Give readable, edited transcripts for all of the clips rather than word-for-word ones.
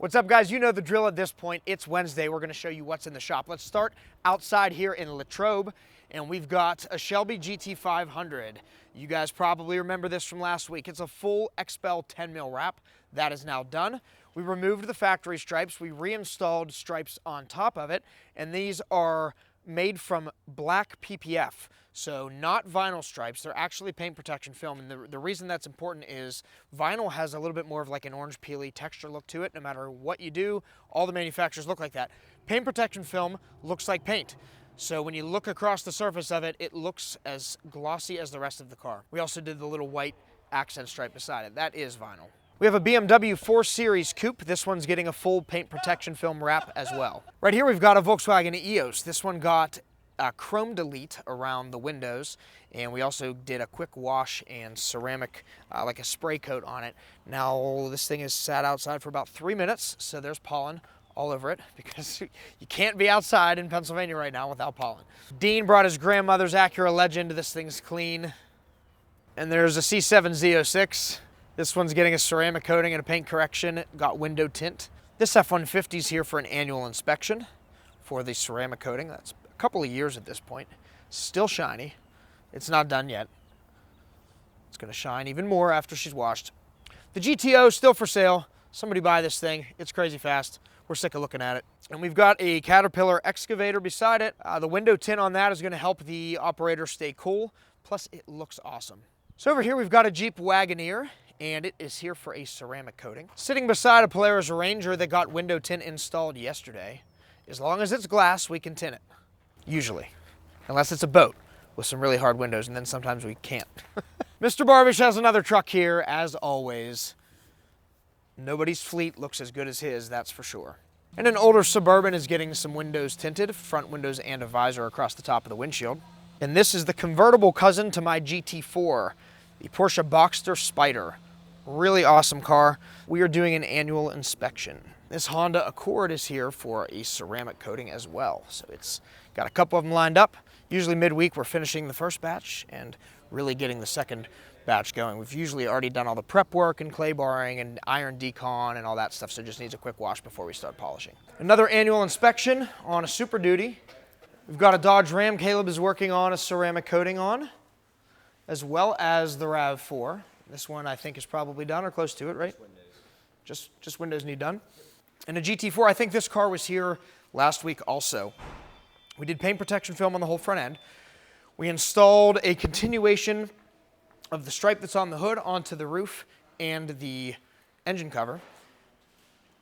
What's up, guys? You know the drill at this point. It's Wednesday. We're going to show you what's in the shop. Let's start outside here in LATROBE, and we've got a Shelby GT500. You guys probably remember this from last week. It's a full XPEL 10 mil wrap. That is now done. We removed the factory stripes. We reinstalled stripes on top of it, and these are made from black PPF. So not vinyl stripes, they're actually paint protection film. And the reason that's important is vinyl has a little bit more of like an orange peely texture look to it. No matter what you do, all the manufacturers look like that. Paint protection film looks like paint. So when you look across the surface of it, it looks as glossy as the rest of the car. We also did the little white accent stripe beside it. That is vinyl. We have a BMW 4 Series Coupe. This one's getting a full paint protection film wrap as well. Right here we've got a Volkswagen EOS. This one got a chrome delete around the windows, and we also did a quick wash and ceramic, like a spray coat on it. Now this thing is sat outside for about 3 minutes, so there's pollen all over it because you can't be outside in Pennsylvania right now without pollen. Dean brought his grandmother's Acura Legend. This thing's clean. And there's a C7 Z06. This one's getting a ceramic coating and a paint correction, got window tint. This F-150 is here for an annual inspection for the ceramic coating. That's a couple of years at this point. Still shiny. It's not done yet. It's gonna shine even more after she's washed. The GTO is still for sale. Somebody buy this thing. It's crazy fast. We're sick of looking at it. And we've got a Caterpillar excavator beside it. The window tint on that is gonna help the operator stay cool. Plus it looks awesome. So over here we've got a Jeep Wagoneer, and it is here for a ceramic coating. Sitting beside a Polaris Ranger that got window tint installed yesterday. As long as it's glass, we can tint it. Usually. Unless it's a boat with some really hard windows, and then sometimes we can't. Mr. Barbish has another truck here, as always. Nobody's fleet looks as good as his, that's for sure. And an older Suburban is getting some windows tinted, front windows and a visor across the top of the windshield. And this is the convertible cousin to my GT4, the Porsche Boxster Spyder. Really awesome car. We are doing an annual inspection. This Honda Accord is here for a ceramic coating as well. So it's got a couple of them lined up. Usually midweek we're finishing the first batch and really getting the second batch going. We've usually already done all the prep work and clay barring and iron decon and all that stuff, so it just needs a quick wash before we start polishing. Another annual inspection on a Super Duty. We've got a Dodge Ram Caleb is working on a ceramic coating on, as well as the RAV4. This one I think is probably done or close to it, right? Just windows need done. And a GT4, I think this car was here last week also. We did paint protection film on the whole front end. We installed a continuation of the stripe that's on the hood onto the roof and the engine cover.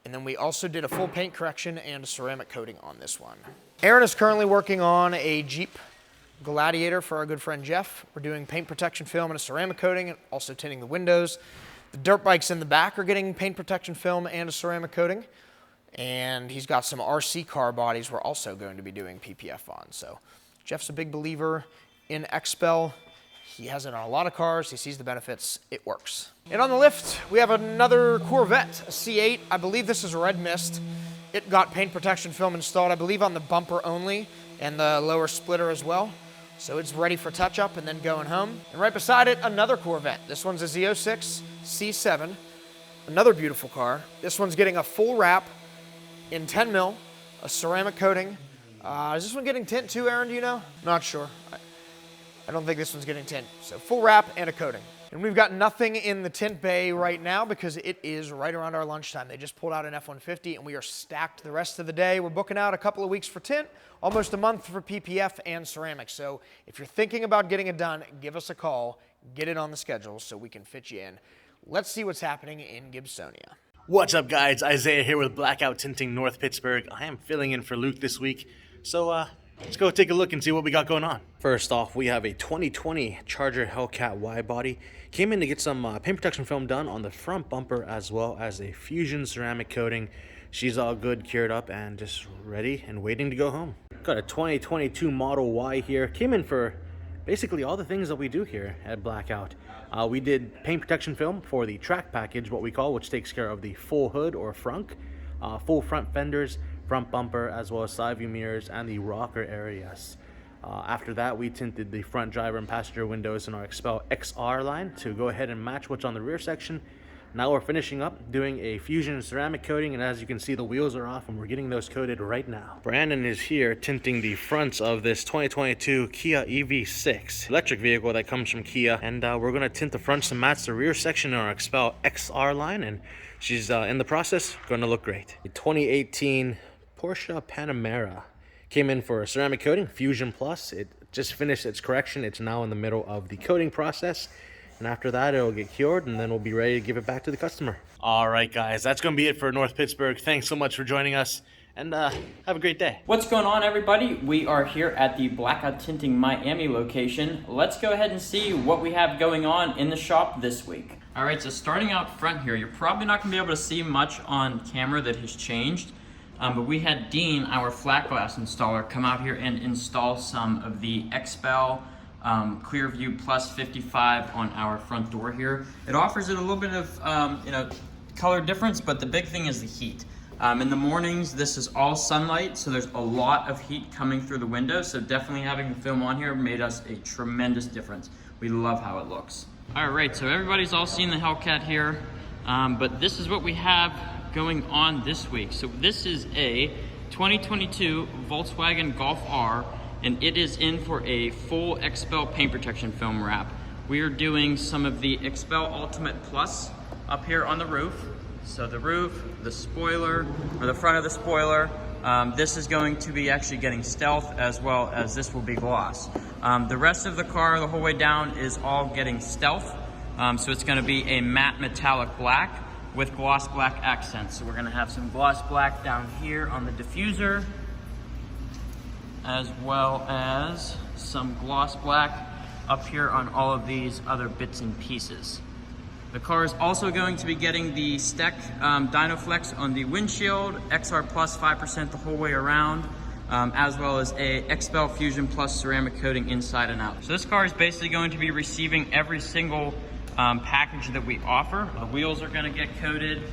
And then we also did a full paint correction and a ceramic coating on this one. Aaron is currently working on a Jeep Gladiator for our good friend Jeff. We're doing paint protection film and a ceramic coating and also tinting the windows. The dirt bikes in the back are getting paint protection film and a ceramic coating. And he's got some RC car bodies we're also going to be doing PPF on. So Jeff's a big believer in XPEL. He has it on a lot of cars. He sees the benefits. It works. And on the lift, we have another Corvette, a C8. I believe this is Red Mist. It got paint protection film installed, I believe, on the bumper only and the lower splitter as well. So it's ready for touch-up and then going home. And right beside it, another Corvette. This one's a Z06 C7. Another beautiful car. This one's getting a full wrap in 10 mil, a ceramic coating. Is this one getting tint too, Aaron, do you know? Not sure. I don't think this one's getting tint. So full wrap and a coating. And we've got nothing in the tint bay right now because it is right around our lunchtime. They just pulled out an F-150 and we are stacked the rest of the day. We're booking out a couple of weeks for tint, almost a month for PPF and ceramics. So if you're thinking about getting it done, give us a call, get it on the schedule so we can fit you in. Let's see what's happening in Gibsonia. What's up, guys? Isaiah here with Blackout Tinting North Pittsburgh. I am filling in for Luke this week, so let's go take a look and see what we got going on. First off, we have a 2020 Charger Hellcat Y body. Came in to get some paint protection film done on the front bumper as well as a Fusion ceramic coating. She's all good, cured up, and just ready and waiting to go home. Got a 2022 Model Y here. Came in for basically all the things that we do here at Blackout. We did paint protection film for the track package, what we call, which takes care of the full hood or frunk, full front fenders, front bumper, as well as side view mirrors and the rocker areas. After that, we tinted the front driver and passenger windows in our XPEL XR line to go ahead and match what's on the rear section. Now we're finishing up doing a fusion ceramic coating, and as you can see, the wheels are off and we're getting those coated right now. Brandon is here tinting the fronts of this 2022 Kia EV6 electric vehicle that comes from Kia, and we're going to tint the fronts to match the rear section in our XPEL XR line, and she's in the process going to look great. The 2018 Porsche Panamera came in for a ceramic coating, Fusion Plus. It just finished its correction. It's now in the middle of the coating process. And after that, it'll get cured, and then we'll be ready to give it back to the customer. All right, guys, that's going to be it for North Pittsburgh. Thanks so much for joining us, and have a great day. What's going on, everybody? We are here at the Blackout Tinting Miami location. Let's go ahead and see what we have going on in the shop this week. All right, so starting out front here, you're probably not going to be able to see much on camera that has changed, but we had Dean, our flat glass installer, come out here and install some of the XPEL Clearview Plus 55 on our front door here. It offers it a little bit of color difference, but the big thing is the heat. In the mornings, this is all sunlight, so there's a lot of heat coming through the window, so definitely having the film on here made us a tremendous difference. We love how it looks. All right, so everybody's all seen the Hellcat here, but this is what we have going on this week. So this is a 2022 Volkswagen Golf R, and it is in for a full XPEL paint protection film wrap. We are doing some of the XPEL Ultimate Plus up here on the roof. So the roof, the spoiler, or the front of the spoiler, this is going to be actually getting stealth, as well as this will be gloss. The rest of the car, the whole way down, is all getting stealth. So it's gonna be a matte metallic black with gloss black accents. So we're gonna have some gloss black down here on the diffuser, as well as some gloss black up here on all of these other bits and pieces. The car is also going to be getting the Steck Dynaflex on the windshield, XR Plus 5% the whole way around, as well as a XPEL Fusion Plus ceramic coating inside and out. So this car is basically going to be receiving every single package that we offer. The wheels are going to get coated.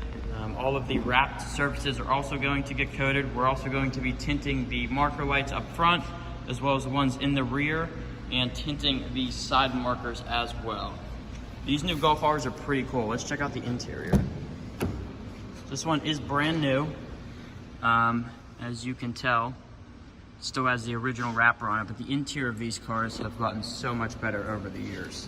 All of the wrapped surfaces are also going to get coated. We're also going to be tinting the marker lights up front, as well as the ones in the rear, and tinting the side markers as well. These new Golf Rs are pretty cool. Let's check out the interior. This one is brand new. As you can tell, it still has the original wrapper on it, but the interior of these cars have gotten so much better over the years.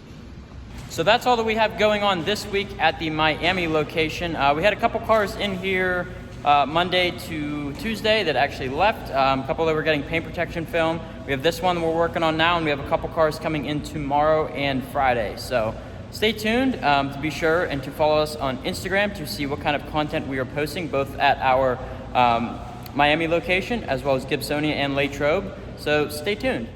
So that's all that we have going on this week at the Miami location. We had a couple cars in here Monday to Tuesday that actually left. A couple that were getting paint protection film. We have this one that we're working on now, and we have a couple cars coming in tomorrow and Friday. So stay tuned to be sure and to follow us on Instagram to see what kind of content we are posting, both at our Miami location as well as Gibsonia and LATROBE. So stay tuned.